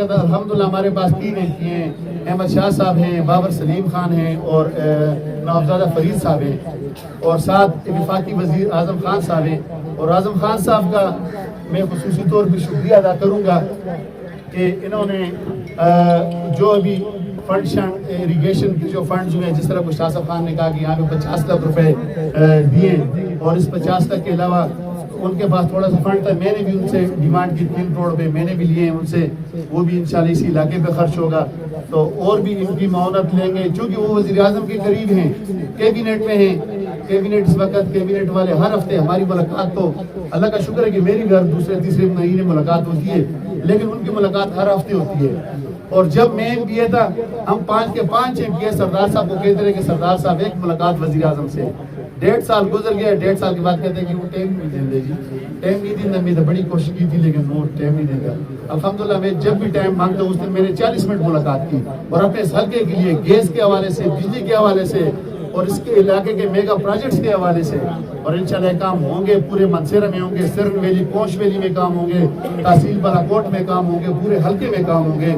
وقت الحمدللہ ہمارے پاس 3 MP ہیں، احمد شاہ صاحب ہیں، بابر سلیم خان ہیں اور نوابزادہ فرید صاحب ہیں، اور ساتھ وفاقی وزیر اعظم خان صاحب ہیں. اور اعظم خان صاحب کا میں خصوصی طور پہ شکریہ ادا کروں گا کہ انہوں نے جو ابھی فنڈ اریگیشن کے جو فنڈز ہوئے ہیں، جس طرح شاہ صاحب خان نے کہا کہ یہاں پہ 50 لاکھ روپے دیے، اور اس 50 لاکھ کے علاوہ ان کے پاس تھوڑا سا فنڈ تھا. میں نے بھی ان سے ڈیمانڈ کی 3 کروڑ روپے میں نے بھی لیے ہیں ان سے، وہ بھی انشاءاللہ اسی علاقے پہ خرچ ہوگا. تو اور بھی ان کی معاونت لیں گے چونکہ وہ وزیر اعظم کے قریب ہیں، کیبنٹ میں ہیں. کیبنٹ اس وقت کیبنٹ والے ہر ہفتے ہماری ملاقات، تو اللہ کا شکر ہے کہ میری بھی ہر دوسرے تیسرے مہینے ملاقات ہوتی ہے، لیکن ان کی ملاقات ہر ہفتے ہوتی ہے. اور جب میں ایم پی اے تھا ہم 5 کے 5 ایم پی اے سردار صاحب کو کہتے رہے کہ سردار صاحب ایک ملاقات وزیر اعظم سے. 1.5 سال گزر گیا، 1.5 سال کے بعد کہتے ہیں کہ وہ ٹائم نہیں دیں جی، ٹائم نہیں دینا. میں تو بڑی کوشش کی تھی لیکن وہ ٹائم نہیں دے گا. الحمدللہ میں جب بھی ٹائم مانگتا ہوں اس دن میں نے 40 منٹ ملاقات کی، اور اپنے اس حلقے کے لیے گیس کے حوالے سے، بجلی کے حوالے سے، اور اس کے علاقے کے میگا پروجیکٹس کے حوالے سے. اور انشاءاللہ کام ہوں گے، پورے منصیرہ میں ہوں گے، سرن ویلی، پونچھ ویلی میں کام ہوں گے، تحصیل بالاکوٹ میں کام ہوں گے، پورے حلقے میں کام ہوں گے.